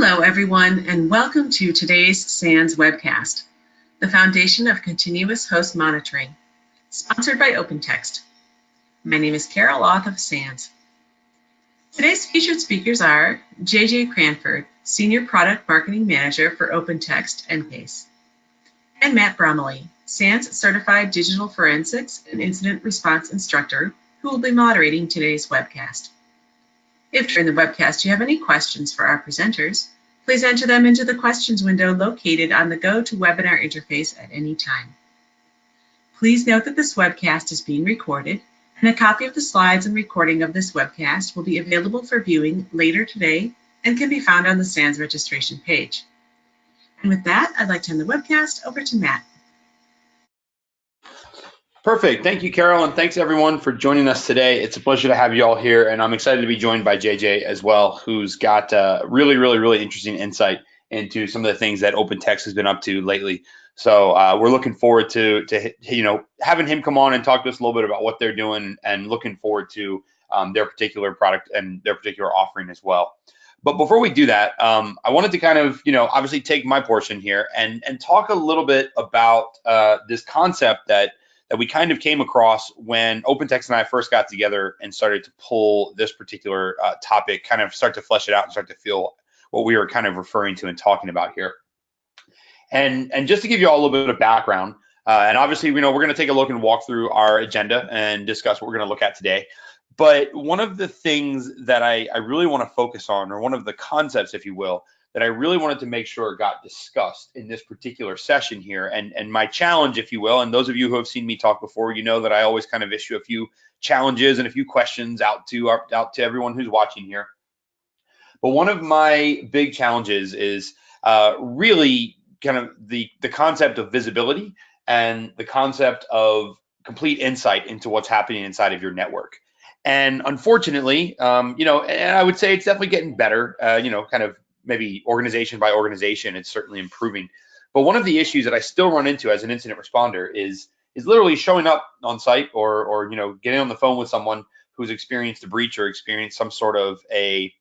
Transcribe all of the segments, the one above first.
Hello, everyone, and welcome to today's SANS webcast, the Foundation of Continuous Host Monitoring, sponsored by OpenText. My name is Carol Auth of SANS. Today's featured speakers are JJ Cranford, Senior Product Marketing Manager for OpenText and PACE, and Matt Bromiley, SANS Certified Digital Forensics and Incident Response Instructor, who will be moderating today's webcast. If during the webcast you have any questions for our presenters, please enter them into the questions window located on the GoToWebinar interface at any time. Please note that this webcast is being recorded, and a copy of the slides and recording of this webcast will be available for viewing later today and can be found on the SANS registration page. And with that, I'd like to hand the webcast over to Matt. Perfect. Thank you, Carol, and thanks everyone for joining us today. It's a pleasure to have you all here, and I'm excited to be joined by JJ as well, who's got really interesting insight into some of the things that OpenText has been up to lately. So we're looking forward to having him come on and talk to us a little bit about what they're doing, and looking forward to their particular product and their particular offering as well. But before we do that, I wanted to kind of obviously take my portion here and talk a little bit about this concept that we kind of came across when OpenText and I first got together and started to pull this particular topic, kind of start to flesh it out and start to feel what we were kind of referring to and talking about here. And just to give you all a little bit of background, and obviously, we're going to take a look and walk through our agenda and discuss what we're going to look at today. But one of the things that I really want to focus on, or one of the concepts, if you will, that I really wanted to make sure got discussed in this particular session here, and my challenge, if you will, and those of you who have seen me talk before, you know that I always kind of issue a few challenges and a few questions out to everyone who's watching here. But one of my big challenges is really kind of the concept of visibility and the concept of complete insight into what's happening inside of your network. And unfortunately, and I would say it's definitely getting better, kind of maybe organization by organization, it's certainly improving. But one of the issues that I still run into as an incident responder is literally showing up on site or getting on the phone with someone who's experienced a breach or experienced some sort of a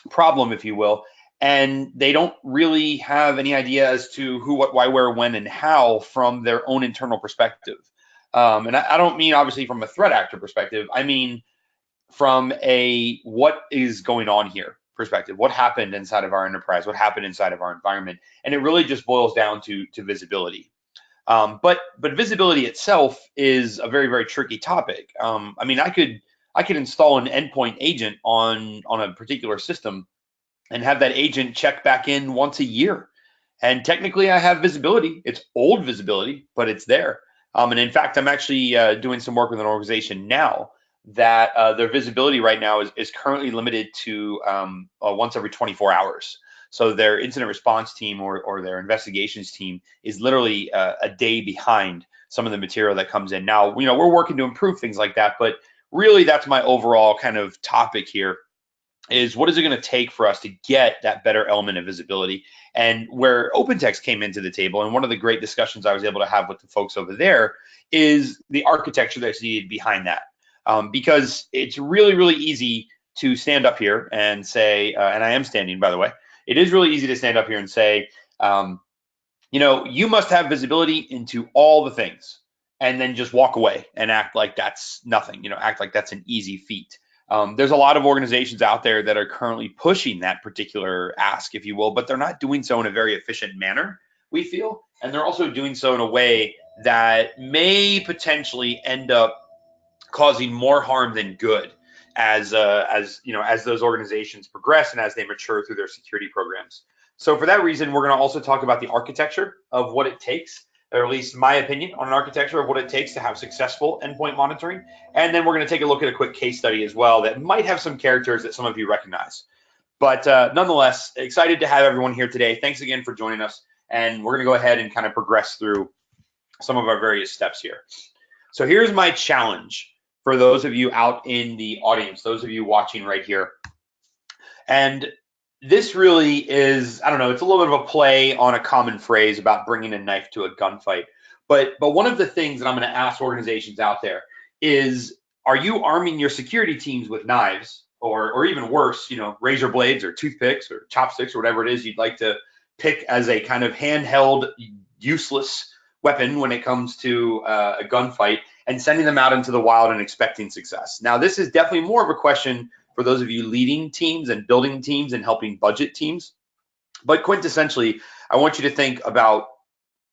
problem, if you will, and they don't really have any idea as to who, what, why, where, when, and how from their own internal perspective. And I don't mean obviously from a threat actor perspective. I mean from a what is going on here perspective. What happened inside of our enterprise? What happened inside of our environment? And it really just boils down to visibility. But visibility itself is a very tricky topic. I mean, I could install an endpoint agent on a particular system and have that agent check back in once a year. And technically, I have visibility. It's old visibility, but it's there. And in fact, I'm actually doing some work with an organization now that their visibility right now is currently limited to once every 24 hours. So their incident response team or their investigations team is literally a day behind some of the material that comes in. Now, we're working to improve things like that, but really that's my overall kind of topic here is what is it going to take for us to get that better element of visibility, and where OpenText came into the table. And one of the great discussions I was able to have with the folks over there is the architecture that's needed behind that. Because it's really easy to stand up here and say, and I am standing, by the way, it is really easy to stand up here and say, you must have visibility into all the things, and then just walk away and act like that's nothing, act like that's an easy feat. There's a lot of organizations out there that are currently pushing that particular ask, if you will, but they're not doing so in a very efficient manner, we feel, and they're also doing so in a way that may potentially end up causing more harm than good as those organizations progress and as they mature through their security programs. So for that reason, we're going to also talk about the architecture of what it takes, or at least my opinion on an architecture of what it takes to have successful endpoint monitoring. And then we're going to take a look at a quick case study as well that might have some characters that some of you recognize. But nonetheless, excited to have everyone here today. Thanks again for joining us. And we're going to go ahead and kind of progress through some of our various steps here. So here's my challenge for those of you out in the audience, those of you watching right here. And this really is, I don't know, it's a little bit of a play on a common phrase about bringing a knife to a gunfight. But one of the things that I'm going to ask organizations out there is, are you arming your security teams with knives, or even worse, razor blades or toothpicks or chopsticks or whatever it is you'd like to pick as a kind of handheld, useless weapon when it comes to a gunfight, and sending them out into the wild and expecting success. Now, this is definitely more of a question for those of you leading teams and building teams and helping budget teams. But quintessentially, I want you to think about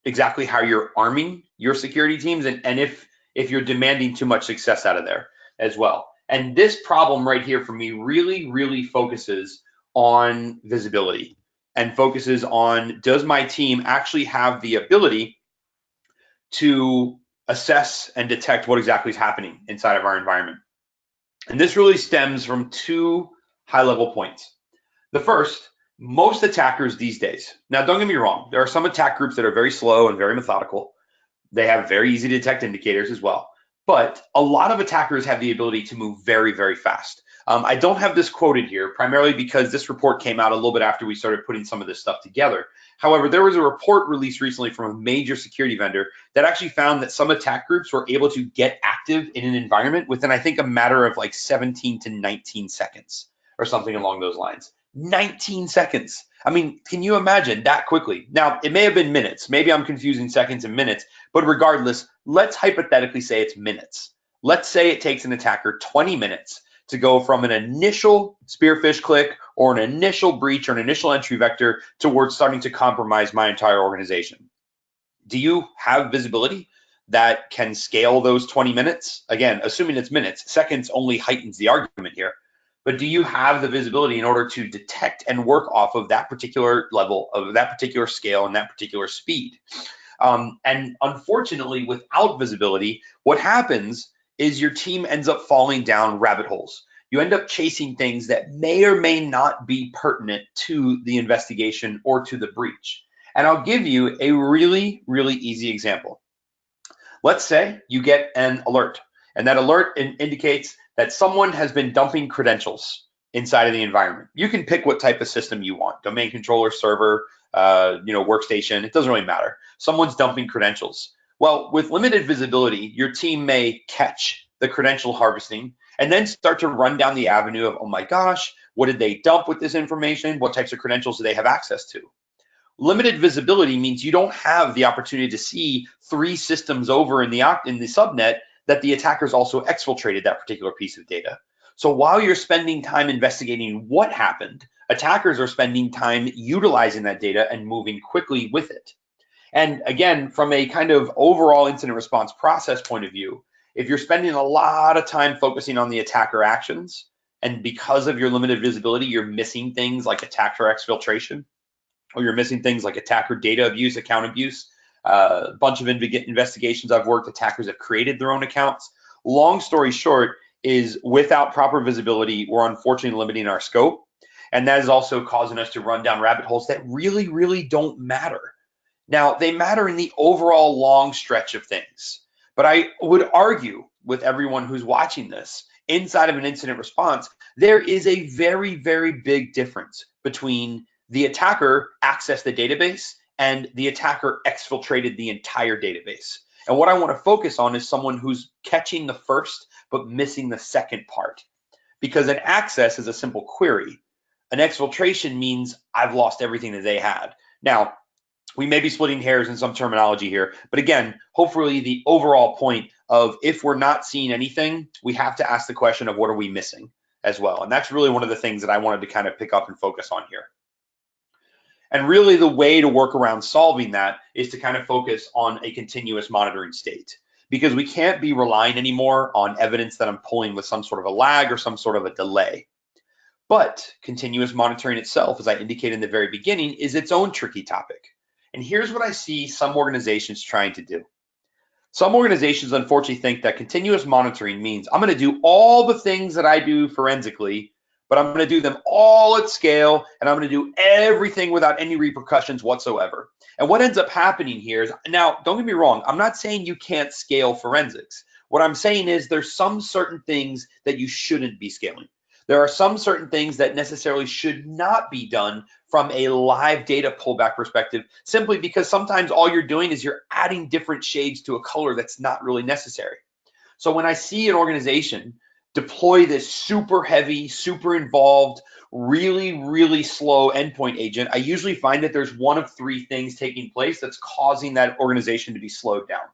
exactly how you're arming your security teams and if you're demanding too much success out of there as well. And this problem right here for me really, really focuses on visibility and focuses on, does my team actually have the ability to assess and detect what exactly is happening inside of our environment? And this really stems from two high-level points. The first, most attackers these days, now don't get me wrong, there are some attack groups that are very slow and very methodical. They have very easy to detect indicators as well. But a lot of attackers have the ability to move very, very fast. I don't have this quoted here, primarily because this report came out a little bit after we started putting some of this stuff together. However, there was a report released recently from a major security vendor that actually found that some attack groups were able to get active in an environment within, I think, a matter of like 17 to 19 seconds or something along those lines. 19 seconds. I mean, can you imagine that quickly? Now, it may have been minutes. Maybe I'm confusing seconds and minutes, but regardless, let's hypothetically say it's minutes. Let's say it takes an attacker 20 minutes to go from an initial spearfish click or an initial breach or an initial entry vector towards starting to compromise my entire organization. Do you have visibility that can scale those 20 minutes? Again, assuming it's minutes, seconds only heightens the argument here. But do you have the visibility in order to detect and work off of that particular level, of that particular scale and that particular speed? And unfortunately, without visibility, what happens is your team ends up falling down rabbit holes. You end up chasing things that may or may not be pertinent to the investigation or to the breach. And I'll give you a really, really easy example. Let's say you get an alert, and that alert indicates that someone has been dumping credentials inside of the environment. You can pick what type of system you want, domain controller, server, workstation, it doesn't really matter. Someone's dumping credentials. Well, with limited visibility, your team may catch the credential harvesting and then start to run down the avenue of, oh my gosh, what did they dump with this information? What types of credentials do they have access to? Limited visibility means you don't have the opportunity to see 3 systems over in the subnet that the attackers also exfiltrated that particular piece of data. So while you're spending time investigating what happened, attackers are spending time utilizing that data and moving quickly with it. And again, from a kind of overall incident response process point of view, if you're spending a lot of time focusing on the attacker actions, and because of your limited visibility, you're missing things like attacker exfiltration, or you're missing things like attacker data abuse, account abuse. A bunch of investigations I've worked, attackers have created their own accounts. Long story short is, without proper visibility, we're unfortunately limiting our scope. And that is also causing us to run down rabbit holes that really, really don't matter. Now, they matter in the overall long stretch of things. But I would argue with everyone who's watching this, inside of an incident response, there is a very, very big difference between the attacker accessed the database and the attacker exfiltrated the entire database. And what I want to focus on is someone who's catching the first but missing the second part. Because an access is a simple query. An exfiltration means I've lost everything that they had. Now, we may be splitting hairs in some terminology here, but again, hopefully the overall point of, if we're not seeing anything, we have to ask the question of what are we missing as well. And that's really one of the things that I wanted to kind of pick up and focus on here. And really the way to work around solving that is to kind of focus on a continuous monitoring state, because we can't be relying anymore on evidence that I'm pulling with some sort of a lag or some sort of a delay. But continuous monitoring itself, as I indicated in the very beginning, is its own tricky topic. And here's what I see some organizations trying to do. Some organizations unfortunately think that continuous monitoring means I'm going to do all the things that I do forensically, but I'm going to do them all at scale, and I'm going to do everything without any repercussions whatsoever. And what ends up happening here is, now, don't get me wrong, I'm not saying you can't scale forensics. What I'm saying is there's some certain things that you shouldn't be scaling. There are some certain things that necessarily should not be done from a live data pullback perspective, simply because sometimes all you're doing is you're adding different shades to a color that's not really necessary. So when I see an organization deploy this super heavy, super involved, really, really slow endpoint agent, I usually find that there's one of three things taking place that's causing that organization to be slowed down.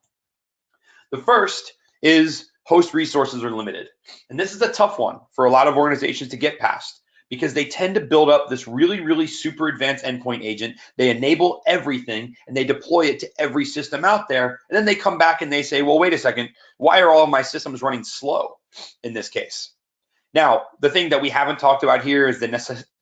The first is host resources are limited. And this is a tough one for a lot of organizations to get past because they tend to build up this really, really super advanced endpoint agent. They enable everything and they deploy it to every system out there. And then they come back and they say, well, wait a second, why are all of my systems running slow in this case? Now, the thing that we haven't talked about here is the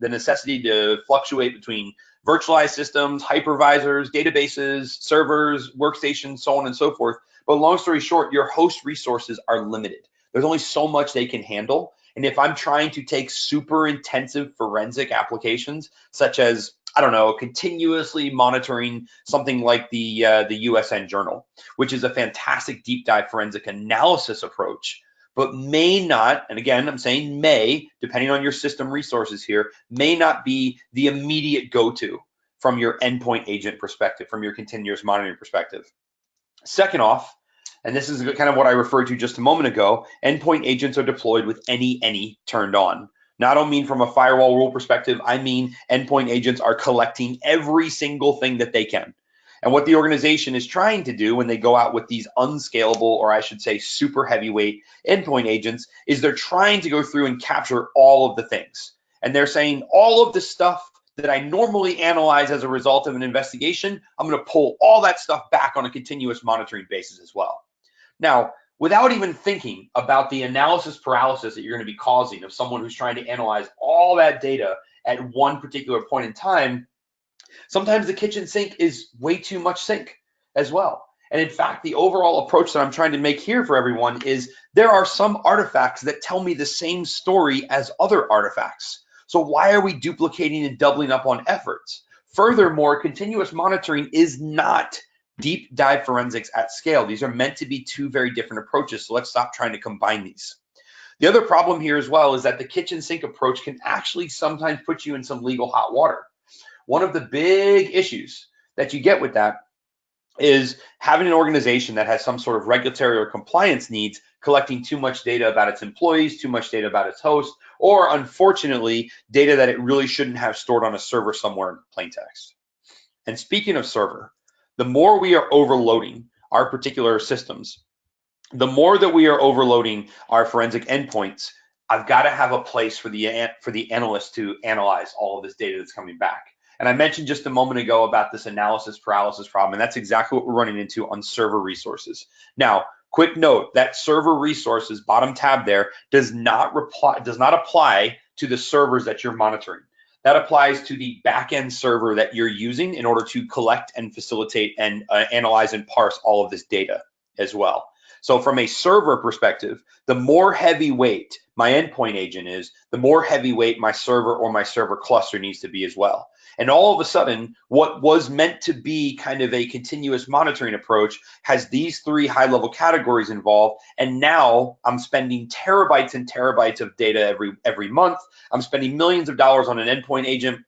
necessity to fluctuate between virtualized systems, hypervisors, databases, servers, workstations, so on and so forth. But long story short, your host resources are limited. There's only so much they can handle. And if I'm trying to take super intensive forensic applications, such as, I don't know, continuously monitoring something like the USN Journal, which is a fantastic deep dive forensic analysis approach, but may not, and again, I'm saying may, depending on your system resources here, may not be the immediate go-to from your endpoint agent perspective, from your continuous monitoring perspective. Second off, and this is kind of what I referred to just a moment ago, endpoint agents are deployed with any turned on. Now, I don't mean from a firewall rule perspective, I mean endpoint agents are collecting every single thing that they can. And what the organization is trying to do when they go out with these unscalable, or I should say super heavyweight endpoint agents, is they're trying to go through and capture all of the things. And they're saying all of the stuff that I normally analyze as a result of an investigation, I'm going to pull all that stuff back on a continuous monitoring basis as well. Now, without even thinking about the analysis paralysis that you're going to be causing of someone who's trying to analyze all that data at one particular point in time, sometimes the kitchen sink is way too much sink as well. And in fact, the overall approach that I'm trying to make here for everyone is there are some artifacts that tell me the same story as other artifacts. So why are we duplicating and doubling up on efforts? Furthermore, continuous monitoring is not deep dive forensics at scale. These are meant to be two very different approaches. So let's stop trying to combine these. The other problem here as well is that the kitchen sink approach can actually sometimes put you in some legal hot water. One of the big issues that you get with that is having an organization that has some sort of regulatory or compliance needs, collecting too much data about its employees, too much data about its hosts, or unfortunately, data that it really shouldn't have stored on a server somewhere in plain text. And speaking of server, the more we are overloading our particular systems, the more that we are overloading our forensic endpoints, I've got to have a place for the analyst to analyze all of this data that's coming back. And I mentioned just a moment ago about this analysis paralysis problem, and that's exactly what we're running into on server resources. Now, quick note, that server resources, bottom tab there, does not apply to the servers that you're monitoring. That applies to the backend server that you're using in order to collect and facilitate and analyze and parse all of this data as well. So from a server perspective, the more heavyweight my endpoint agent is, the more heavyweight my server or my server cluster needs to be as well. And all of a sudden, what was meant to be kind of a continuous monitoring approach has these three high-level categories involved. And now I'm spending terabytes and terabytes of data every month. I'm spending millions of dollars on an endpoint agent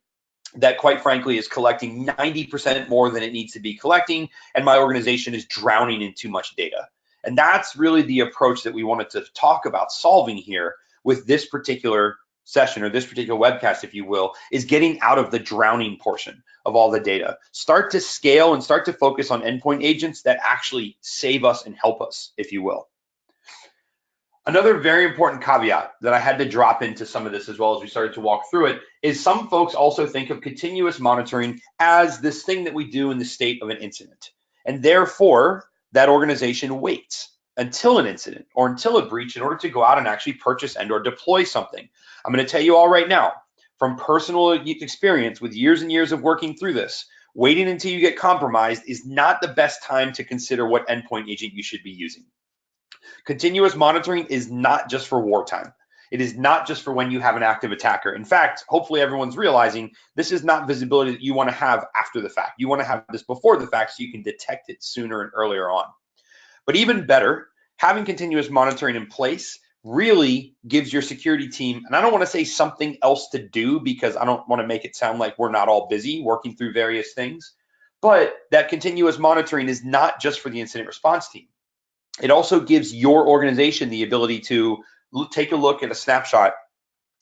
that quite frankly is collecting 90% more than it needs to be collecting. And my organization is drowning in too much data. And that's really the approach that we wanted to talk about solving here with this particular session, or this particular webcast, if you will, is getting out of the drowning portion of all the data. Start to scale and start to focus on endpoint agents that actually save us and help us, if you will. Another very important caveat that I had to drop into some of this as well as we started to walk through it is some folks also think of continuous monitoring as this thing that we do in the state of an incident. And therefore, that organization waits until an incident or until a breach in order to go out and actually purchase and or deploy something. I'm going to tell you all right now, from personal experience with years and years of working through this, waiting until you get compromised is not the best time to consider what endpoint agent you should be using. Continuous monitoring is not just for wartime. It is not just for when you have an active attacker. In fact, hopefully everyone's realizing this is not visibility that you want to have after the fact. You want to have this before the fact so you can detect it sooner and earlier on. But even better, having continuous monitoring in place really gives your security team, and I don't want to say something else to do because I don't want to make it sound like we're not all busy working through various things, but that continuous monitoring is not just for the incident response team. It also gives your organization the ability to take a look at a snapshot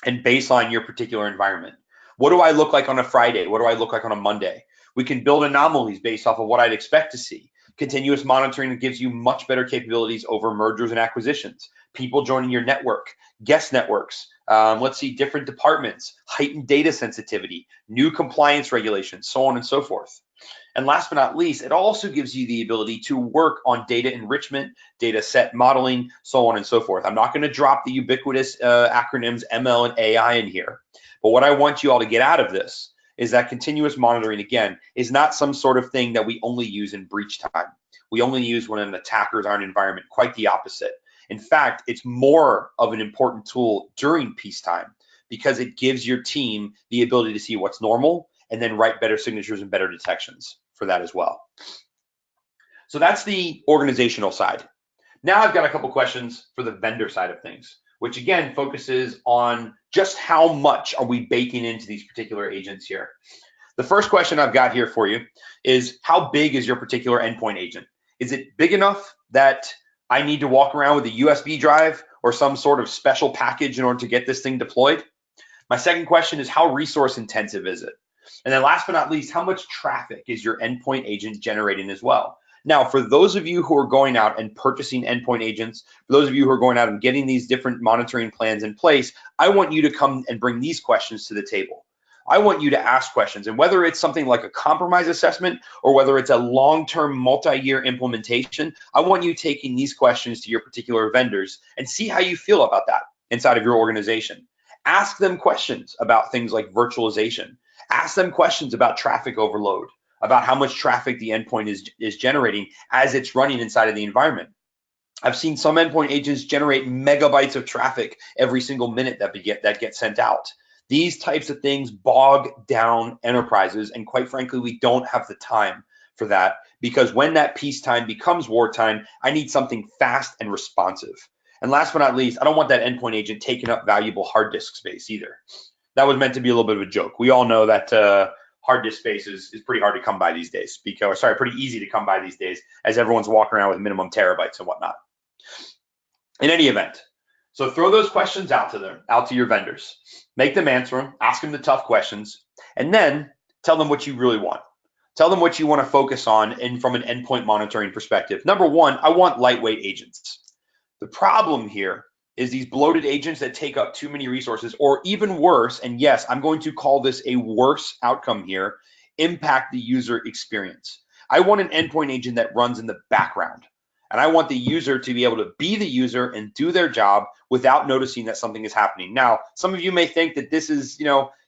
and baseline your particular environment. What do I look like on a Friday? What do I look like on a Monday? We can build anomalies based off of what I'd expect to see. Continuous monitoring gives you much better capabilities over mergers and acquisitions, people joining your network, guest networks, let's see, different departments, heightened data sensitivity, new compliance regulations, so on and so forth. And last but not least, it also gives you the ability to work on data enrichment, data set modeling, so on and so forth. I'm not going to drop the ubiquitous acronyms ML and AI in here, but what I want you all to get out of this is that continuous monitoring, again, is not some sort of thing that we only use in breach time. We only use when an attacker is on an environment. Quite the opposite. In fact, it's more of an important tool during peacetime because it gives your team the ability to see what's normal and then write better signatures and better detections for that as well. So that's the organizational side. Now I've got a couple questions for the vendor side of things, which again focuses on just how much are we baking into these particular agents here. The first question I've got here for you is, how big is your particular endpoint agent? Is it big enough that I need to walk around with a USB drive or some sort of special package in order to get this thing deployed? My second question is, how resource intensive is it? And then last but not least, how much traffic is your endpoint agent generating as well? Now, for those of you who are going out and purchasing endpoint agents, for those of you who are going out and getting these different monitoring plans in place, I want you to come and bring these questions to the table. I want you to ask questions, and whether it's something like a compromise assessment or whether it's a long-term multi-year implementation, I want you taking these questions to your particular vendors and see how you feel about that inside of your organization. Ask them questions about things like virtualization. Ask them questions about traffic overload, about how much traffic the endpoint is generating as it's running inside of the environment. I've seen some endpoint agents generate megabytes of traffic every single minute that gets sent out. These types of things bog down enterprises, and quite frankly, we don't have the time for that, because when that peacetime becomes wartime, I need something fast and responsive. And last but not least, I don't want that endpoint agent taking up valuable hard disk space either. That was meant to be a little bit of a joke. We all know that hard disk space is pretty hard to come by these days, pretty easy to come by these days, as everyone's walking around with minimum terabytes and whatnot. In any event, so throw those questions out to your vendors. Make them answer them, ask them the tough questions, and then tell them what you really want. Tell them what you want to focus on from an endpoint monitoring perspective. Number one, I want lightweight agents. The problem here is these bloated agents that take up too many resources, or even worse, and yes, I'm going to call this a worse outcome here, impact the user experience. I want an endpoint agent that runs in the background, and I want the user to be able to be the user and do their job without noticing that something is happening. Now, some of you may think that this is,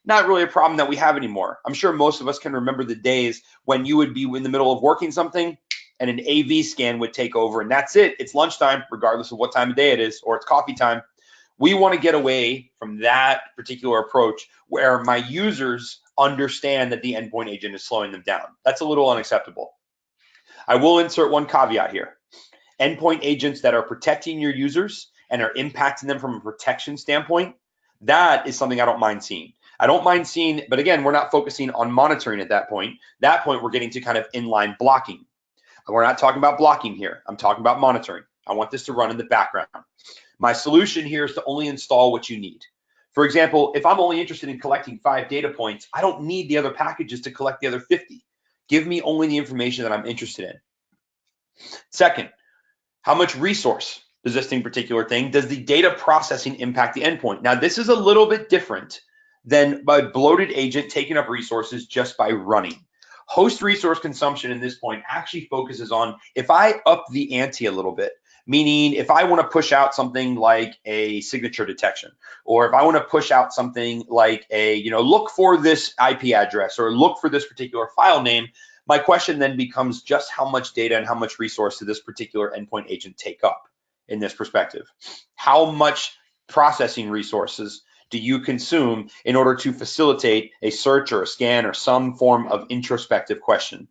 not really a problem that we have anymore. I'm sure most of us can remember the days when you would be in the middle of working something and an AV scan would take over, and that's it. It's lunchtime, regardless of what time of day it is, or it's coffee time. We want to get away from that particular approach where my users understand that the endpoint agent is slowing them down. That's a little unacceptable. I will insert one caveat here. Endpoint agents that are protecting your users and are impacting them from a protection standpoint, that is something I don't mind seeing. I don't mind seeing, but again, we're not focusing on monitoring at that point. That point, we're getting to kind of inline blocking. We're not talking about blocking here. I'm talking about monitoring. I want this to run in the background. My solution here is to only install what you need. For example, if I'm only interested in collecting 5 data points, I don't need the other packages to collect the other 50. Give me only the information that I'm interested in. Second, how much resource does this particular thing, does the data processing impact the endpoint? Now, this is a little bit different than a bloated agent taking up resources just by running. Host resource consumption in this point actually focuses on, if I up the ante a little bit, meaning if I want to push out something like a signature detection, or if I want to push out something like a, look for this IP address or look for this particular file name, my question then becomes just how much data and how much resource did this particular endpoint agent take up in this perspective? How much processing resources do you consume in order to facilitate a search or a scan or some form of introspective question?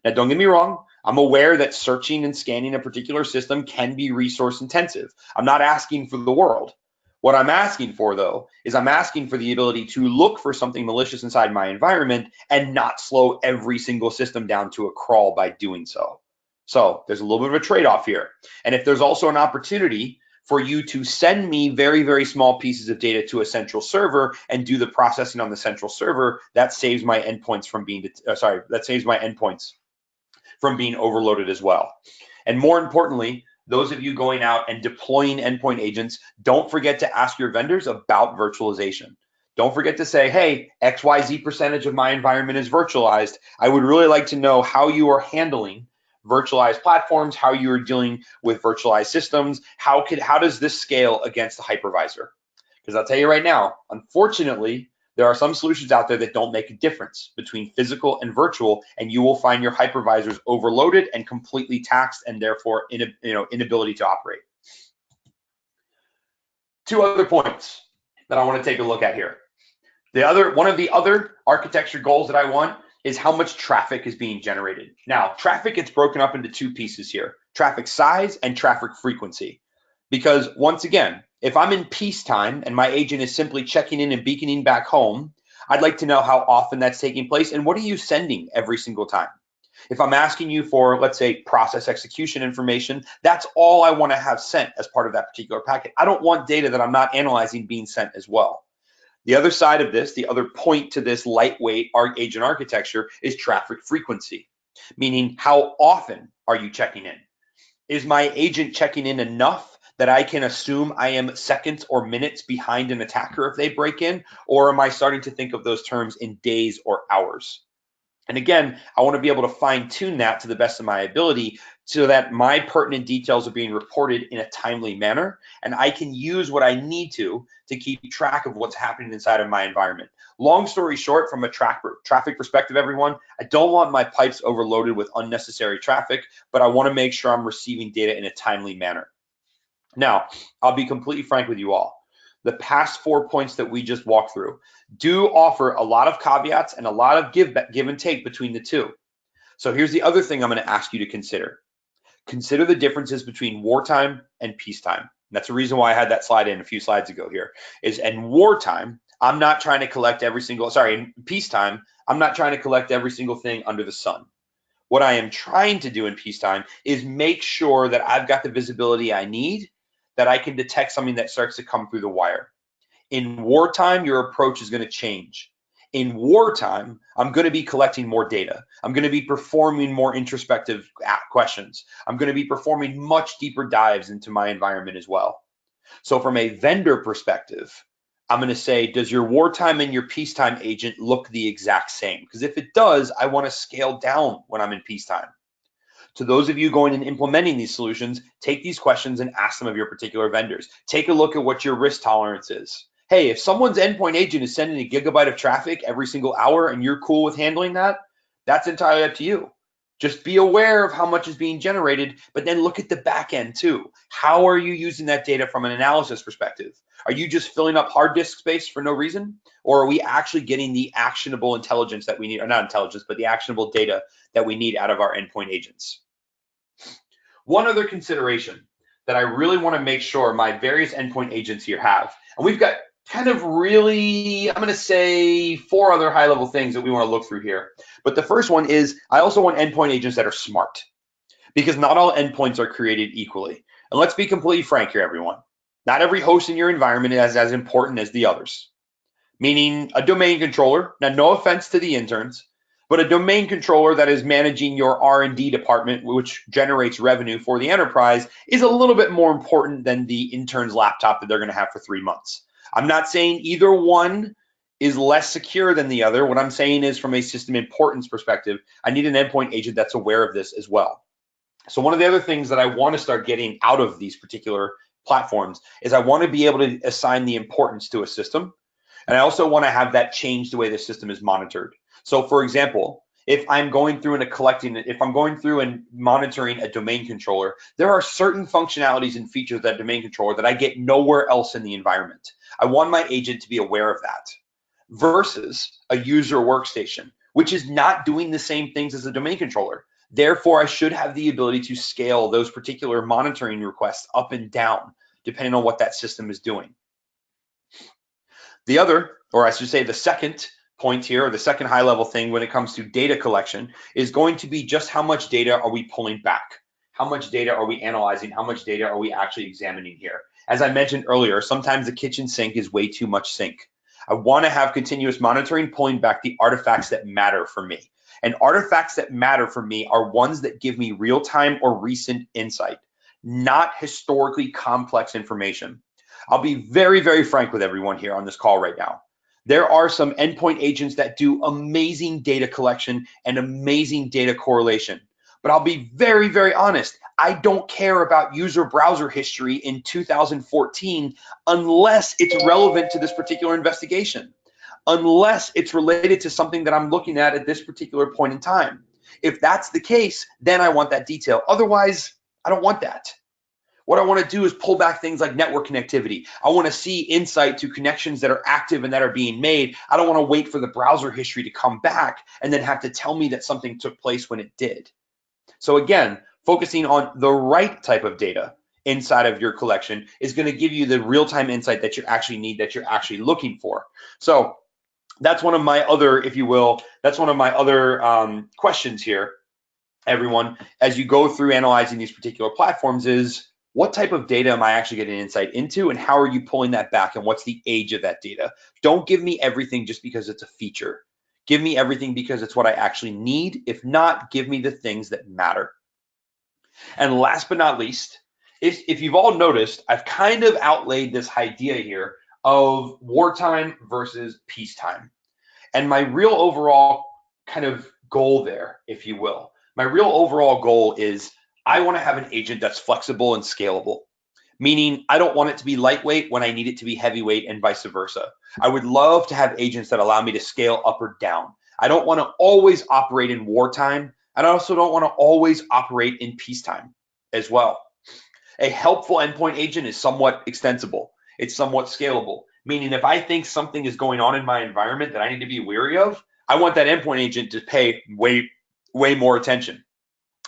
Now, don't get me wrong. I'm aware that searching and scanning a particular system can be resource intensive. I'm not asking for the world. What I'm asking for, though, is I'm asking for the ability to look for something malicious inside my environment and not slow every single system down to a crawl by doing so. So there's a little bit of a trade-off here. And if there's also an opportunity for you to send me very, very small pieces of data to a central server and do the processing on the central server. That saves my endpoints from being, that saves my endpoints from being overloaded as well. And more importantly, those of you going out and deploying endpoint agents, don't forget to ask your vendors about virtualization. Don't forget to say, hey, XYZ percentage of my environment is virtualized. I would really like to know how you are handling virtualized platforms, how you are dealing with virtualized systems. How does this scale against the hypervisor? Because I'll tell you right now, unfortunately, there are some solutions out there that don't make a difference between physical and virtual, and you will find your hypervisors overloaded and completely taxed, and therefore inability to operate. Two other points that I want to take a look at here. One of the other architecture goals that I want is how much traffic is being generated. Now, traffic gets broken up into two pieces here: traffic size and traffic frequency. Because once again, if I'm in peacetime and my agent is simply checking in and beaconing back home, I'd like to know how often that's taking place and what are you sending every single time. If I'm asking you for, let's say, process execution information, that's all I want to have sent as part of that particular packet. I don't want data that I'm not analyzing being sent as well. The other side of this, the other point to this lightweight agent architecture is traffic frequency, meaning how often are you checking in? Is my agent checking in enough that I can assume I am seconds or minutes behind an attacker if they break in, or am I starting to think of those terms in days or hours? And again, I want to be able to fine tune that to the best of my ability so that my pertinent details are being reported in a timely manner, and I can use what I need to keep track of what's happening inside of my environment. Long story short, from a traffic perspective, everyone, I don't want my pipes overloaded with unnecessary traffic, but I want to make sure I'm receiving data in a timely manner. Now, I'll be completely frank with you all. The past 4 points that we just walked through do offer a lot of caveats and a lot of give and take between the two. So here's the other thing I'm going to ask you to consider. Consider the differences between wartime and peacetime. And that's the reason why I had that slide in a few slides ago here. In wartime, I'm not trying to collect in peacetime, I'm not trying to collect every single thing under the sun. What I am trying to do in peacetime is make sure that I've got the visibility I need, that I can detect something that starts to come through the wire. In wartime, your approach is going to change. In wartime, I'm going to be collecting more data. I'm going to be performing more introspective questions. I'm going to be performing much deeper dives into my environment as well. So from a vendor perspective, I'm going to say, does your wartime and your peacetime agent look the exact same? Because if it does, I want to scale down when I'm in peacetime. To those of you going and implementing these solutions, take these questions and ask them of your particular vendors. Take a look at what your risk tolerance is. Hey, if someone's endpoint agent is sending a gigabyte of traffic every single hour and you're cool with handling that, that's entirely up to you. Just be aware of how much is being generated, but then look at the back end too. How are you using that data from an analysis perspective? Are you just filling up hard disk space for no reason? Or are we actually getting the actionable intelligence that we need, or not intelligence, but the actionable data that we need out of our endpoint agents? One other consideration that I really want to make sure my various endpoint agents here have, and we've got kind of really, I'm going to say 4 other high-level things that we want to look through here. But the first one is I also want endpoint agents that are smart, because not all endpoints are created equally. And let's be completely frank here, everyone. Not every host in your environment is as important as the others. Meaning a domain controller, now no offense to the interns, but a domain controller that is managing your R&D department, which generates revenue for the enterprise, is a little bit more important than the intern's laptop that they're going to have for 3 months. I'm not saying either one is less secure than the other. What I'm saying is, from a system importance perspective, I need an endpoint agent that's aware of this as well. So one of the other things that I want to start getting out of these particular platforms is I want to be able to assign the importance to a system. And I also want to have that change the way the system is monitored. So for example, if I'm going through and monitoring a domain controller, there are certain functionalities and features of that domain controller that I get nowhere else in the environment. I want my agent to be aware of that versus a user workstation, which is not doing the same things as a domain controller. Therefore, I should have the ability to scale those particular monitoring requests up and down, depending on what that system is doing. The other, or I should say the second point here, or the second high-level thing when it comes to data collection, is going to be just how much data are we pulling back? How much data are we analyzing? How much data are we actually examining here? As I mentioned earlier, sometimes the kitchen sink is way too much sink. I want to have continuous monitoring pulling back the artifacts that matter for me. And artifacts that matter for me are ones that give me real-time or recent insight, not historically complex information. I'll be very, very frank with everyone here on this call right now. There are some endpoint agents that do amazing data collection and amazing data correlation. But I'll be very, very honest. I don't care about user browser history in 2014 unless it's relevant to this particular investigation, unless it's related to something that I'm looking at this particular point in time. If that's the case, then I want that detail. Otherwise, I don't want that. What I want to do is pull back things like network connectivity. I want to see insight to connections that are active and that are being made. I don't want to wait for the browser history to come back and then have to tell me that something took place when it did. So again, focusing on the right type of data inside of your collection is going to give you the real-time insight that you actually need, that you're actually looking for. So that's one of my other, if you will, that's one of my other questions here, everyone, as you go through analyzing these particular platforms is, what type of data am I actually getting insight into, and how are you pulling that back, and what's the age of that data? Don't give me everything just because it's a feature. Give me everything because it's what I actually need. If not, give me the things that matter. And last but not least, if you've all noticed, I've kind of outlaid this idea here of wartime versus peacetime. And my real overall kind of goal there, if you will, my real overall goal is I want to have an agent that's flexible and scalable, meaning I don't want it to be lightweight when I need it to be heavyweight and vice versa. I would love to have agents that allow me to scale up or down. I don't want to always operate in wartime. And I also don't want to always operate in peacetime as well. A helpful endpoint agent is somewhat extensible. It's somewhat scalable, meaning if I think something is going on in my environment that I need to be wary of, I want that endpoint agent to pay way more attention.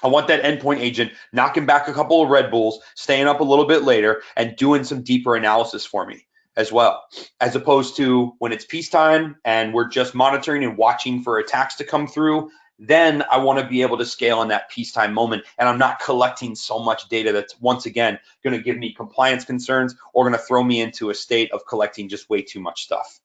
I want that endpoint agent knocking back a couple of Red Bulls, staying up a little bit later, and doing some deeper analysis for me as well, as opposed to when it's peacetime and we're just monitoring and watching for attacks to come through. Then I want to be able to scale in that peacetime moment, and I'm not collecting so much data that's once again going to give me compliance concerns or going to throw me into a state of collecting just way too much stuff.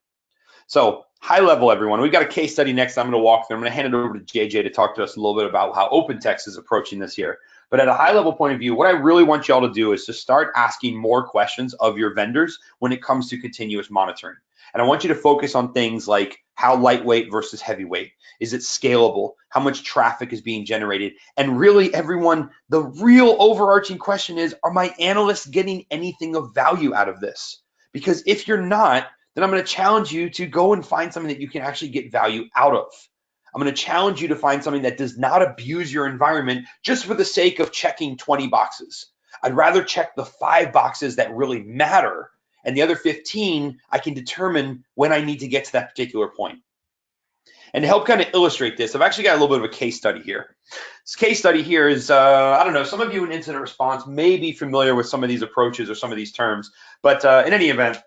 So high level, everyone, we've got a case study next I'm going to walk through. I'm going to hand it over to JJ to talk to us a little bit about how OpenText is approaching this here. But at a high level point of view, what I really want y'all to do is to start asking more questions of your vendors when it comes to continuous monitoring. And I want you to focus on things like how lightweight versus heavyweight. Is it scalable? How much traffic is being generated? And really, everyone, the real overarching question is, are my analysts getting anything of value out of this? Because if you're not, then I'm going to challenge you to go and find something that you can actually get value out of. I'm going to challenge you to find something that does not abuse your environment just for the sake of checking 20 boxes. I'd rather check the 5 boxes that really matter, and the other 15, I can determine when I need to get to that particular point. And to help kind of illustrate this, I've actually got a little bit of a case study here. This case study here is, I don't know, some of you in incident response may be familiar with some of these approaches or some of these terms, but in any event,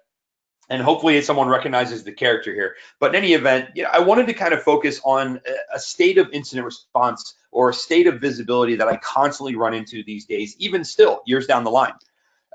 and hopefully someone recognizes the character here. But in any event, I wanted to kind of focus on a state of incident response or a state of visibility that I constantly run into these days, even still, years down the line.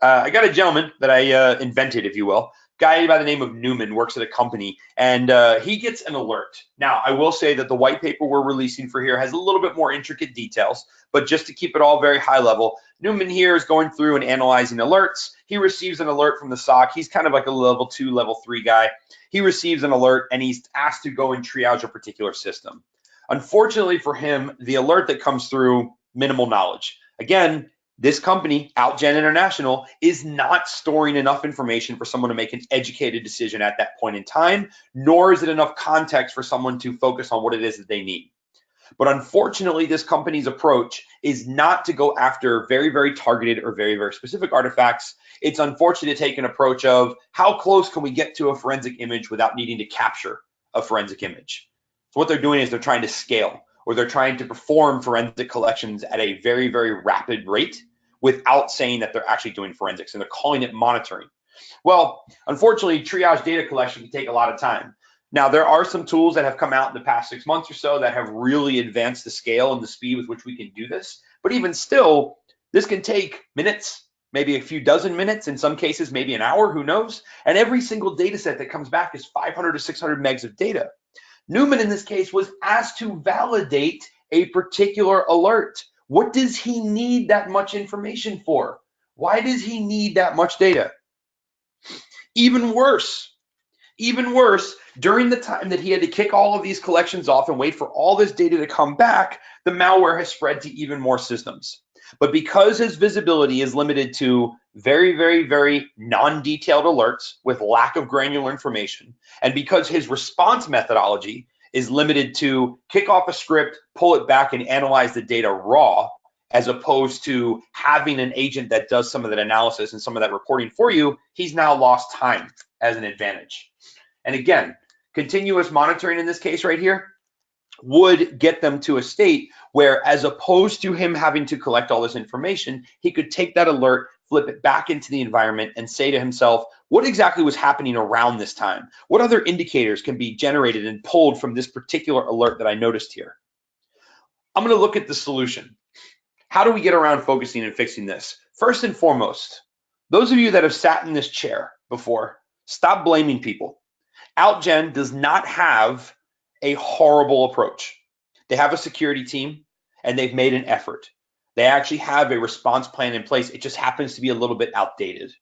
I got a gentleman that I invented, if you will. Guy by the name of Newman works at a company, and he gets an alert. Now, I will say that the white paper we're releasing for here has a little bit more intricate details, but just to keep it all very high level, Newman here is going through and analyzing alerts. He receives an alert from the SOC. He's kind of like a level 2, level 3 guy. He receives an alert, and he's asked to go and triage a particular system. Unfortunately for him, the alert that comes through, minimal knowledge. Again, this company, Outgen International, is not storing enough information for someone to make an educated decision at that point in time, nor is it enough context for someone to focus on what it is that they need. But unfortunately, this company's approach is not to go after very, very targeted or very, very specific artifacts. It's unfortunate to take an approach of how close can we get to a forensic image without needing to capture a forensic image. So what they're doing is they're trying to scale, or they're trying to perform forensic collections at a very, very rapid rate without saying that they're actually doing forensics, and they're calling it monitoring. Well, unfortunately, triage data collection can take a lot of time. Now, there are some tools that have come out in the past 6 months or so that have really advanced the scale and the speed with which we can do this. But even still, This can take minutes, maybe a few dozen minutes, in some cases, maybe an hour, who knows? And every single data set that comes back is 500 to 600 megs of data. Newman, in this case, was asked to validate a particular alert. What does he need that much information for? Why does he need that much data? Even worse, during the time that he had to kick all of these collections off and wait for all this data to come back, the malware has spread to even more systems. But because his visibility is limited to very, very, very non-detailed alerts with lack of granular information, and because his response methodology is limited to kick off a script, pull it back, and analyze the data raw, as opposed to having an agent that does some of that analysis and some of that reporting for you, he's now lost time as an advantage. And again, continuous monitoring in this case right here would get them to a state where, as opposed to him having to collect all this information, he could take that alert, flip it back into the environment, and say to himself, what exactly was happening around this time? What other indicators can be generated and pulled from this particular alert that I noticed here? I'm going to look at the solution. How do we get around focusing and fixing this? First and foremost, those of you that have sat in this chair before, stop blaming people. OutGen does not have a horrible approach. They have a security team and they've made an effort. They actually have a response plan in place. It just happens to be a little bit outdated.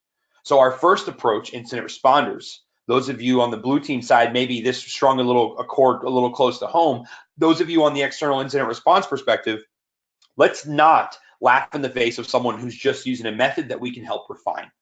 So our first approach, incident responders, those of you on the blue team side, maybe this strung a chord a little close to home. Those of you on the external incident response perspective, let's not laugh in the face of someone who's just using a method that we can help refine.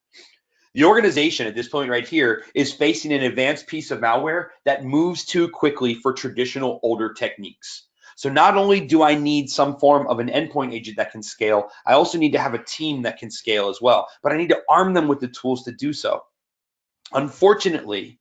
The organization at this point right here is facing an advanced piece of malware that moves too quickly for traditional older techniques. So not only do I need some form of an endpoint agent that can scale, I also need to have a team that can scale as well, but I need to arm them with the tools to do so. Unfortunately,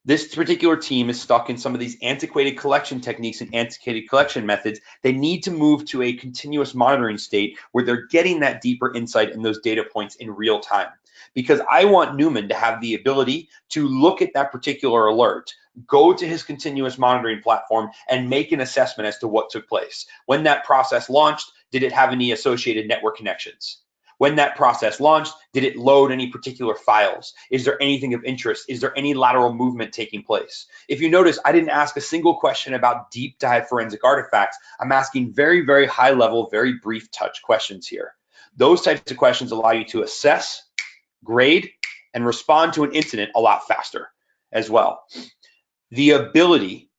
this particular team is stuck in some of these antiquated collection techniques and antiquated collection methods. They need to move to a continuous monitoring state where they're getting that deeper insight in those data points in real time. Because I want Newman to have the ability to look at that particular alert, go to his continuous monitoring platform, and make an assessment as to what took place. When that process launched, did it have any associated network connections? When that process launched, did it load any particular files? Is there anything of interest? Is there any lateral movement taking place? If you notice, I didn't ask a single question about deep dive forensic artifacts. I'm asking very, very high level, very brief touch questions here. Those types of questions allow you to assess, grade, and respond to an incident a lot faster as well. The ability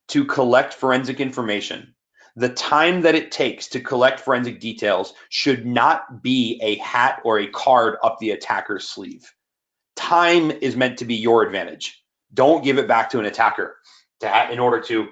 to collect forensic information, the time that it takes to collect forensic details should not be a hat or a card up the attacker's sleeve. Time is meant to be your advantage. Don't give it back to an attacker in order to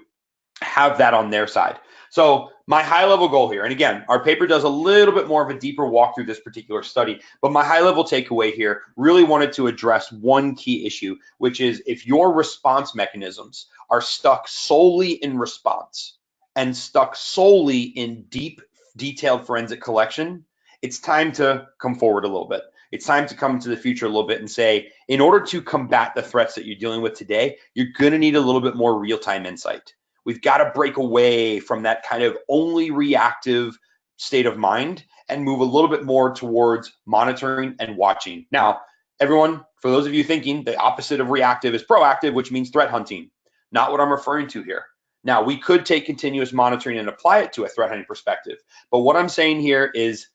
have that on their side. So my high level goal here, and again, our paper does a little bit more of a deeper walk through this particular study, but my high level takeaway here really wanted to address one key issue, which is if your response mechanisms are stuck solely in response and stuck solely in deep, detailed forensic collection, it's time to come forward a little bit. It's time to come into the future a little bit and say, in order to combat the threats that you're dealing with today, you're gonna need a little bit more real-time insight. We've got to break away from that kind of only reactive state of mind and move a little bit more towards monitoring and watching. Now, everyone, for those of you thinking the opposite of reactive is proactive, which means threat hunting, not what I'm referring to here. Now, we could take continuous monitoring and apply it to a threat hunting perspective, but what I'm saying here is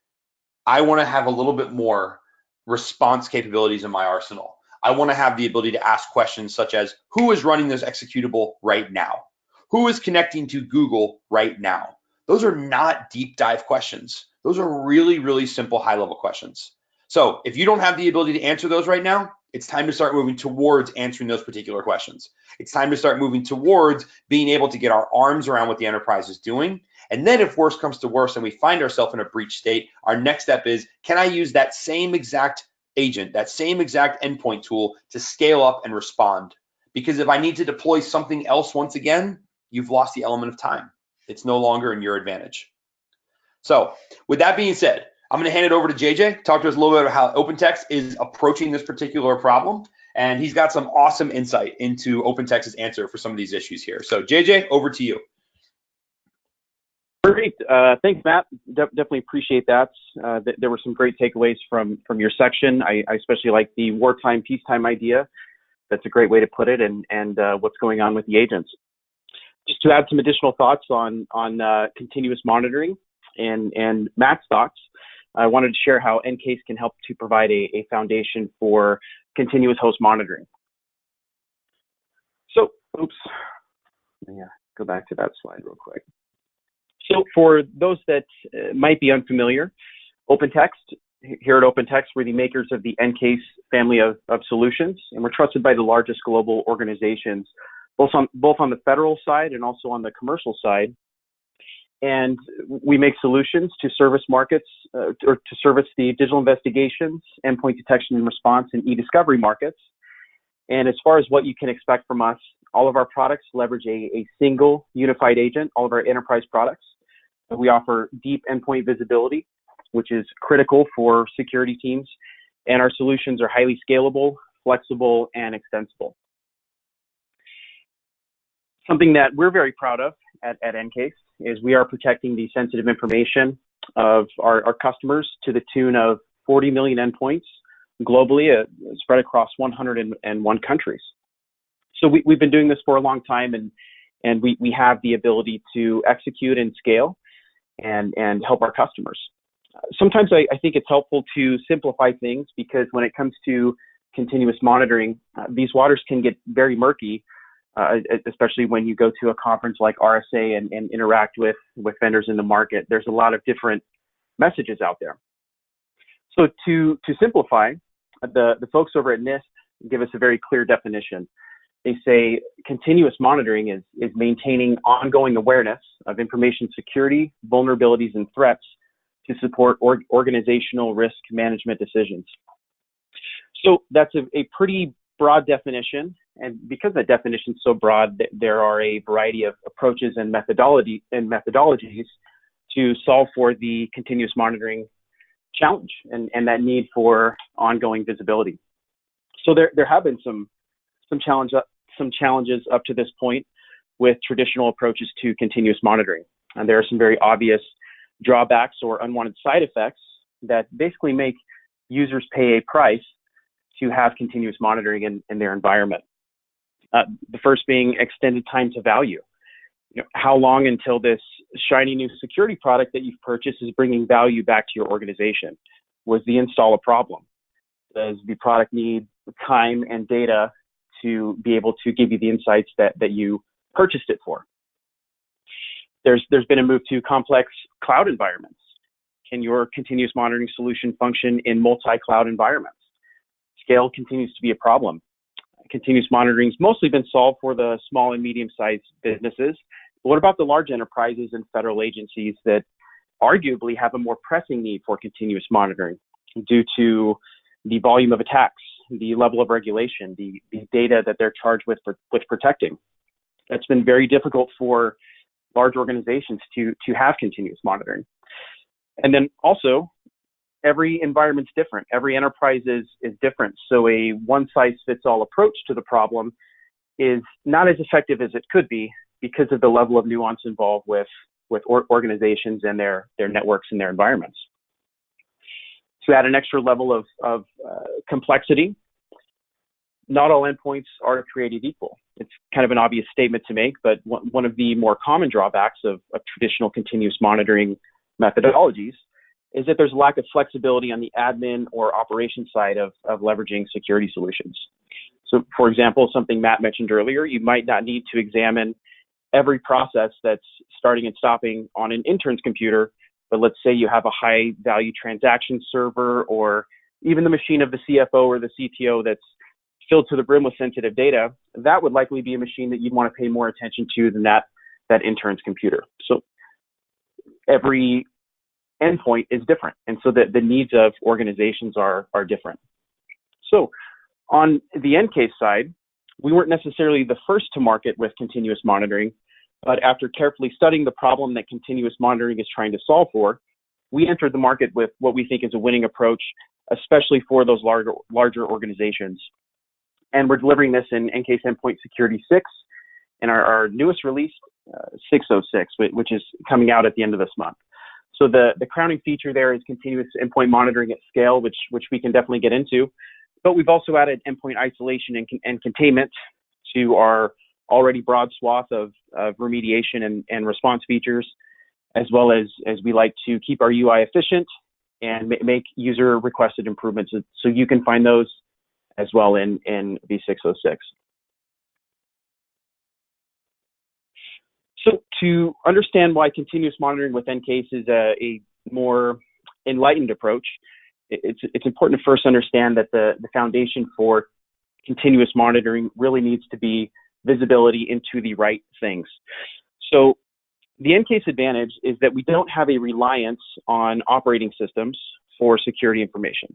I want to have a little bit more response capabilities in my arsenal. I want to have the ability to ask questions such as, who is running this executable right now? Who is connecting to Google right now? Those are not deep dive questions. Those are really, really simple high level questions. So if you don't have the ability to answer those right now, it's time to start moving towards answering those particular questions. It's time to start moving towards being able to get our arms around what the enterprise is doing. And then if worse comes to worse and we find ourselves in a breach state, our next step is, can I use that same exact agent, that same exact endpoint tool to scale up and respond? Because if I need to deploy something else once again, you've lost the element of time. It's no longer in your advantage. So with that being said, I'm going to hand it over to JJ, talk to us a little bit about how OpenText is approaching this particular problem. And he's got some awesome insight into OpenText's answer for some of these issues here. So JJ, over to you. Great. Thanks, Matt. Definitely appreciate that. There were some great takeaways from your section. I especially like the wartime, peacetime idea. That's a great way to put it, and what's going on with the agents. Just to add some additional thoughts on continuous monitoring and Matt's thoughts, I wanted to share how Ncase can help to provide a foundation for continuous host monitoring. So, oops, let me go back to that slide real quick. So for those that might be unfamiliar, OpenText, here at OpenText, we're the makers of the Ncase family of solutions, and we're trusted by the largest global organizations, both on the federal side and also on the commercial side. And we make solutions to service markets, or to service the digital investigations, endpoint detection and response, and e-discovery markets. And as far as what you can expect from us, all of our products leverage a single unified agent, all of our enterprise products. We offer deep endpoint visibility, which is critical for security teams. And our solutions are highly scalable, flexible, and extensible. Something that we're very proud of at Ncase is we are protecting the sensitive information of our customers to the tune of 40 million endpoints globally, spread across 101 countries. So we've been doing this for a long time, and we have the ability to execute and scale and help our customers. Sometimes I think it's helpful to simplify things, because when it comes to continuous monitoring, these waters can get very murky, especially when you go to a conference like RSA and interact with vendors in the market. There's a lot of different messages out there. So to simplify, the folks over at NIST give us a very clear definition. They say continuous monitoring is maintaining ongoing awareness of information security, vulnerabilities, and threats to support organizational risk management decisions. So that's a pretty broad definition, and because that definition is so broad, there are a variety of approaches and methodologies to solve for the continuous monitoring challenge and that need for ongoing visibility. So there have been some challenges up to this point with traditional approaches to continuous monitoring. And there are some very obvious drawbacks or unwanted side effects that basically make users pay a price to have continuous monitoring in their environment. The first being extended time to value. How long until this shiny new security product that you've purchased is bringing value back to your organization? Was the install a problem? Does the product need time and data to be able to give you the insights that you purchased it for? There's been a move to complex cloud environments. Can your continuous monitoring solution function in multi-cloud environments? Scale continues to be a problem. Continuous monitoring has mostly been solved for the small and medium-sized businesses. But what about the large enterprises and federal agencies that arguably have a more pressing need for continuous monitoring due to the volume of attacks, the level of regulation, the data that they're charged with protecting? That's been very difficult for large organizations to have continuous monitoring. And then also, every environment's different. Every enterprise is different. So a one-size-fits-all approach to the problem is not as effective as it could be because of the level of nuance involved with organizations and their networks and their environments. To add an extra level of complexity, not all endpoints are created equal. It's kind of an obvious statement to make, but one of the more common drawbacks of traditional continuous monitoring methodologies is that there's a lack of flexibility on the admin or operations side of leveraging security solutions. So for example, something Matt mentioned earlier, you might not need to examine every process that's starting and stopping on an intern's computer, but let's say you have a high value transaction server or even the machine of the CFO or the CTO that's filled to the brim with sensitive data. That would likely be a machine that you'd want to pay more attention to than that intern's computer. So every endpoint is different, and so the needs of organizations are different. So on the Ncase side, we weren't necessarily the first to market with continuous monitoring, but after carefully studying the problem that continuous monitoring is trying to solve for, we entered the market with what we think is a winning approach, especially for those larger organizations. And we're delivering this in Ncase Endpoint Security 6, and our newest release, 606, which is coming out at the end of this month. So the crowning feature there is continuous endpoint monitoring at scale, which we can definitely get into. But we've also added endpoint isolation and containment to our already broad swath of remediation and response features, as well as we like to keep our UI efficient and make user requested improvements. So you can find those as well in V606. So to understand why continuous monitoring with Ncase is a more enlightened approach, it's important to first understand that the foundation for continuous monitoring really needs to be visibility into the right things. So the Ncase advantage is that we don't have a reliance on operating systems for security information.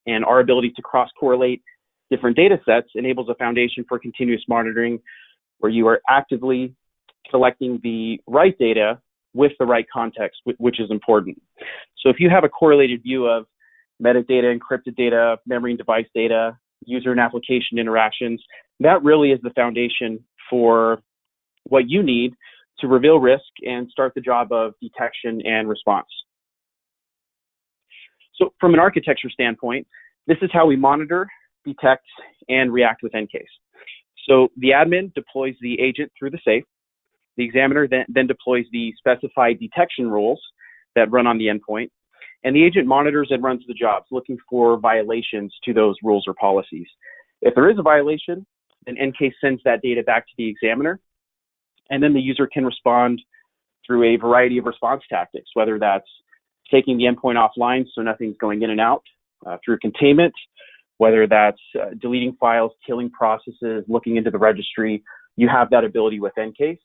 And our ability to cross-correlate different data sets enables a foundation for continuous monitoring where you are actively selecting the right data with the right context, which is important. So if you have a correlated view of metadata, encrypted data, memory and device data, user and application interactions, that really is the foundation for what you need to reveal risk and start the job of detection and response. So from an architecture standpoint, this is how we monitor, detect, and react with Ncase. So the admin deploys the agent through the safe. The examiner then deploys the specified detection rules that run on the endpoint. And the agent monitors and runs the jobs, looking for violations to those rules or policies. If there is a violation, then Ncase sends that data back to the examiner, and then the user can respond through a variety of response tactics, whether that's taking the endpoint offline so nothing's going in and out, through containment, whether that's deleting files, killing processes, looking into the registry. You have that ability with Ncase.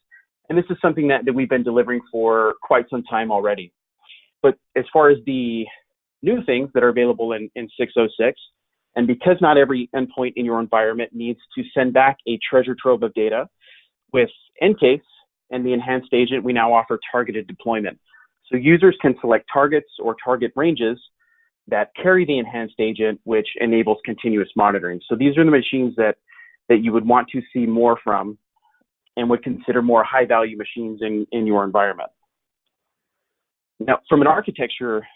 And this is something that we've been delivering for quite some time already. But as far as the new things that are available in 606, and because not every endpoint in your environment needs to send back a treasure trove of data, with Ncase and the enhanced agent, we now offer targeted deployment. So users can select targets or target ranges that carry the enhanced agent, which enables continuous monitoring. So these are the machines that you would want to see more from and would consider more high-value machines in your environment. Now, from an architecture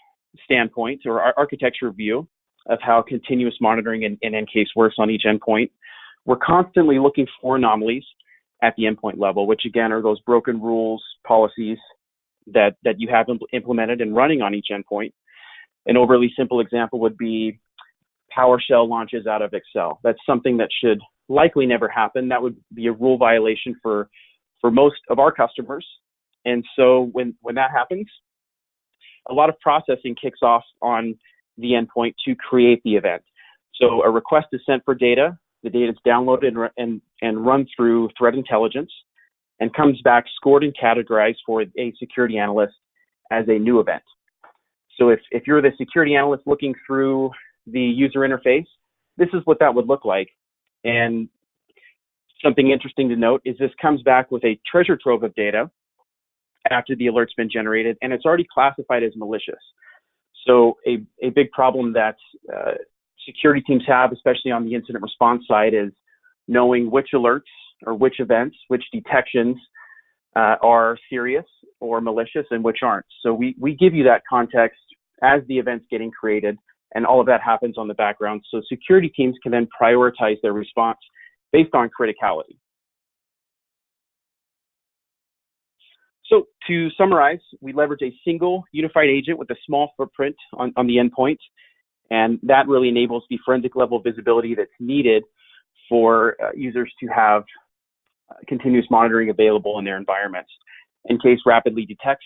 standpoint or architecture view of how continuous monitoring in Ncase works on each endpoint, we're constantly looking for anomalies at the endpoint level, which again are those broken rules, policies that you have implemented and running on each endpoint. An overly simple example would be PowerShell launches out of Excel. That's something that should likely never happen. That would be a rule violation for most of our customers. And so when that happens, a lot of processing kicks off on the endpoint to create the event. So a request is sent for data. The data is downloaded and run through threat intelligence and comes back scored and categorized for a security analyst as a new event. So if you're the security analyst looking through the user interface, this is what that would look like. And something interesting to note is this comes back with a treasure trove of data after the alert's been generated, and it's already classified as malicious. So a big problem that security teams have, especially on the incident response side, is knowing which alerts or which events, which detections are serious or malicious and which aren't. So we give you that context as the event's getting created, and all of that happens on the background. So security teams can then prioritize their response based on criticality. So to summarize, we leverage a single unified agent with a small footprint on the endpoint, and that really enables the forensic level visibility that's needed for users to have continuous monitoring available in their environments. Ncase rapidly detects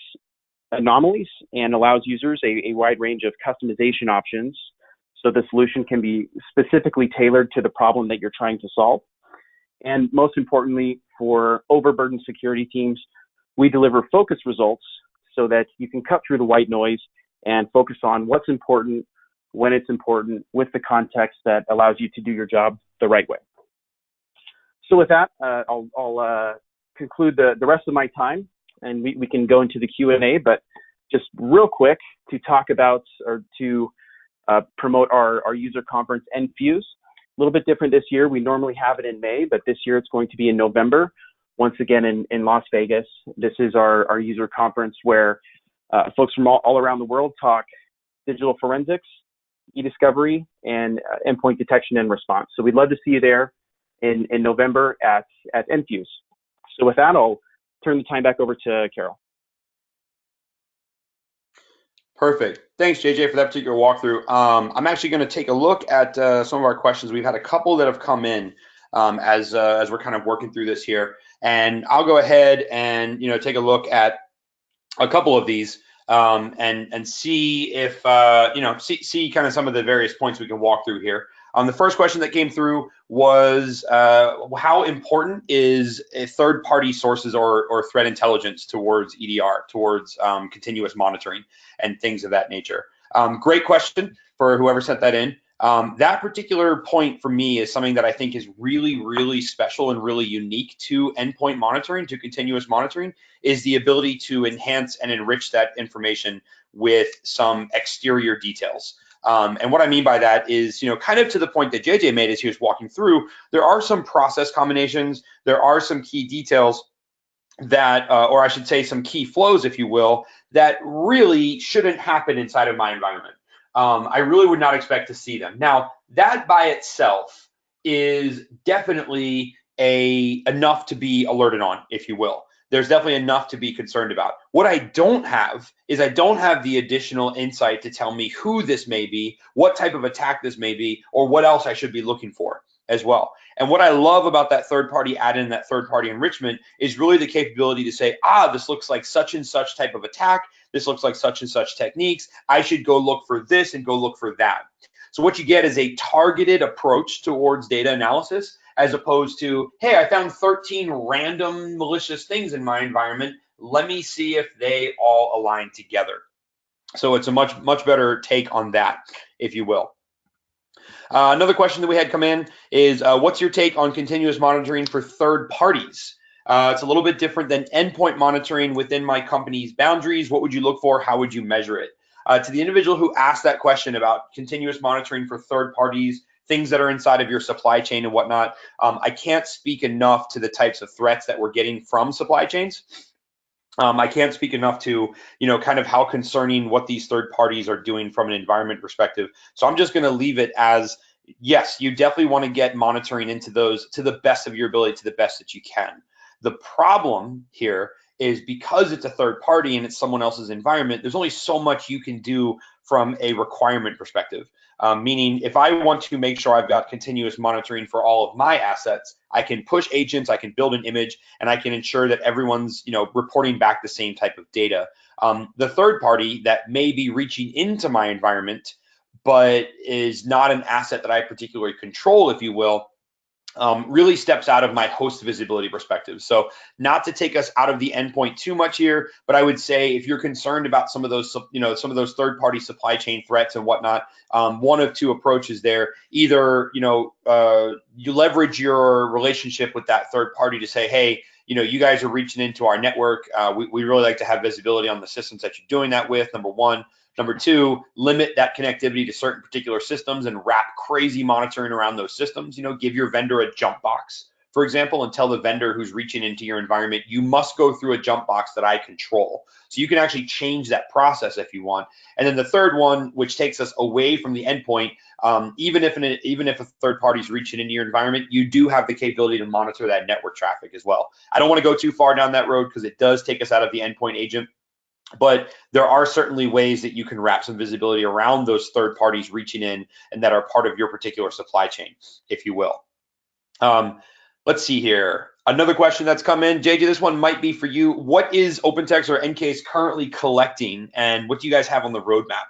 anomalies and allows users a wide range of customization options, so the solution can be specifically tailored to the problem that you're trying to solve. And most importantly, for overburdened security teams, we deliver focused results so that you can cut through the white noise and focus on what's important, when it's important, with the context that allows you to do your job the right way. So with that, I'll conclude the rest of my time, and we can go into the Q&A, but just real quick to talk about or to promote our user conference, Enfuse. A little bit different this year. We normally have it in May, but this year it's going to be in November. once again in Las Vegas. This is our user conference where folks from all around the world talk digital forensics, e-discovery, and endpoint detection and response. So we'd love to see you there in November at Enfuse. So with that, I'll turn the time back over to Carol. Perfect. Thanks, JJ, for that particular walkthrough. I'm actually going to take a look at some of our questions. We've had a couple that have come in as we're kind of working through this here, and I'll go ahead and take a look at a couple of these and see if see kind of some of the various points we can walk through here. The first question that came through was how important is a third-party sources or threat intelligence towards EDR, towards continuous monitoring and things of that nature? Great question for whoever sent that in. That particular point for me is something that I think is really, really special and really unique to endpoint monitoring, to continuous monitoring, is the ability to enhance and enrich that information with some exterior details. And what I mean by that is, kind of to the point that JJ made as he was walking through, there are some process combinations, there are some key details that, or I should say some key flows, if you will, that really shouldn't happen inside of my environment. I really would not expect to see them. Now, that by itself is definitely enough to be alerted on, if you will. There's definitely enough to be concerned about. What I don't have is I don't have the additional insight to tell me who this may be, what type of attack this may be, or what else I should be looking for as well. And what I love about that third-party add-in, that third-party enrichment, is really the capability to say, this looks like such and such type of attack, this looks like such and such techniques, I should go look for this and go look for that. So what you get is a targeted approach towards data analysis, as opposed to, hey, I found 13 random malicious things in my environment, let me see if they all align together. So it's a much, much better take on that, if you will. Another question that we had come in is, what's your take on continuous monitoring for third parties? It's a little bit different than endpoint monitoring within my company's boundaries. What would you look for? How would you measure it? To the individual who asked that question about continuous monitoring for third parties, things that are inside of your supply chain and whatnot, I can't speak enough to the types of threats that we're getting from supply chains. I can't speak enough to, kind of how concerning what these third parties are doing from an environment perspective. So I'm just going to leave it as, yes, you definitely want to get monitoring into those to the best of your ability, to the best that you can. The problem here is because it's a third party and it's someone else's environment, there's only so much you can do from a requirement perspective. Meaning, if I want to make sure I've got continuous monitoring for all of my assets, I can push agents, I can build an image, and I can ensure that everyone's reporting back the same type of data. The third party that may be reaching into my environment, but is not an asset that I particularly control, if you will, really steps out of my host visibility perspective. So not to take us out of the endpoint too much here, but I would say if you're concerned about some of those, some of those third-party supply chain threats and whatnot, one of two approaches there. Either, you leverage your relationship with that third party to say, hey, you guys are reaching into our network. We really like to have visibility on the systems that you're doing that with, number one. Number two, limit that connectivity to certain particular systems and wrap crazy monitoring around those systems. Give your vendor a jump box, for example, and tell the vendor who's reaching into your environment, you must go through a jump box that I control. So you can actually change that process if you want. And then the third one, which takes us away from the endpoint, even if a third party is reaching into your environment, you do have the capability to monitor that network traffic as well. I don't want to go too far down that road because it does take us out of the endpoint agent. But there are certainly ways that you can wrap some visibility around those third parties reaching in and that are part of your particular supply chain, if you will. Let's see here. Another question that's come in. JJ, this one might be for you. What is OpenText or Encase currently collecting, and what do you guys have on the roadmap?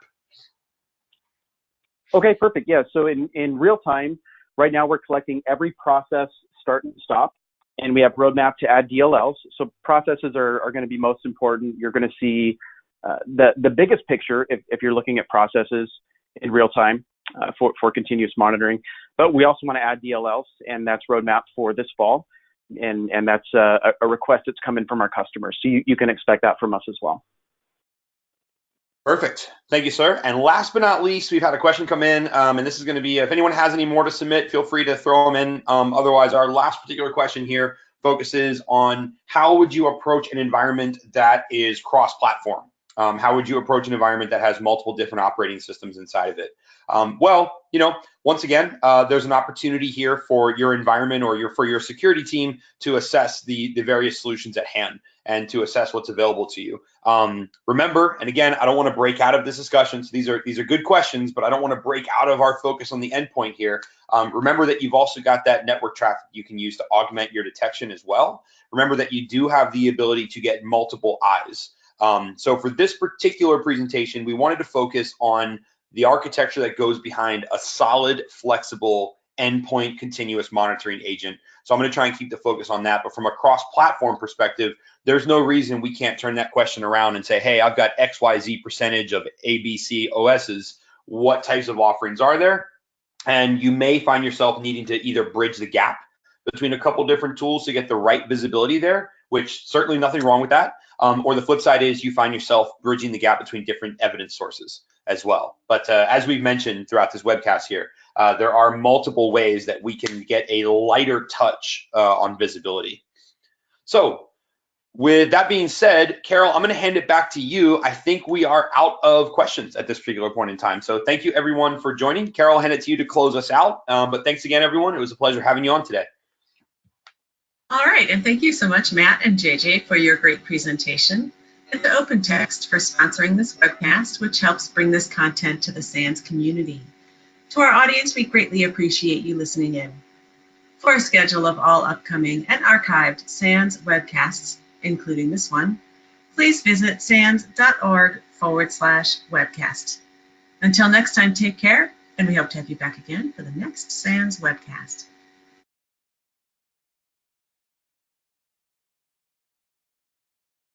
Okay, perfect. Yeah, so in real time, right now we're collecting every process start and stop. And we have roadmap to add DLLs. So processes are going to be most important. You're going to see the biggest picture if you're looking at processes in real time for continuous monitoring. But we also want to add DLLs, and that's roadmap for this fall. And that's a request that's coming from our customers. So you can expect that from us as well. Perfect. Thank you, sir. And last but not least, we've had a question come in, and this is going to be, if anyone has any more to submit, feel free to throw them in. Otherwise, our last particular question here focuses on how would you approach an environment that is cross-platform? How would you approach an environment that has multiple different operating systems inside of it? Well, once again, there's an opportunity here for your environment or for your security team to assess the various solutions at hand and to assess what's available to you. Remember, and again, I don't want to break out of this discussion, so these are good questions, but I don't want to break out of our focus on the endpoint here. Remember that you've also got that network traffic you can use to augment your detection as well. Remember that you do have the ability to get multiple eyes. So for this particular presentation, we wanted to focus on the architecture that goes behind a solid, flexible endpoint continuous monitoring agent. So I'm going to try and keep the focus on that. But from a cross-platform perspective, there's no reason we can't turn that question around and say, hey, I've got XYZ percentage of ABC OSs. What types of offerings are there? And you may find yourself needing to either bridge the gap between a couple different tools to get the right visibility there, which certainly nothing wrong with that. Or the flip side is you find yourself bridging the gap between different evidence sources as well. But as we've mentioned throughout this webcast here, there are multiple ways that we can get a lighter touch on visibility. So with that being said, Carol, I'm going to hand it back to you. I think we are out of questions at this particular point in time. So thank you, everyone, for joining. Carol, I'll hand it to you to close us out. But thanks again, everyone. It was a pleasure having you on today. All right, and thank you so much, Matt and JJ, for your great presentation, and to OpenText for sponsoring this webcast, which helps bring this content to the SANS community. To our audience, we greatly appreciate you listening in. For a schedule of all upcoming and archived SANS webcasts, including this one, please visit sans.org/webcast. Until next time, take care, and we hope to have you back again for the next SANS webcast.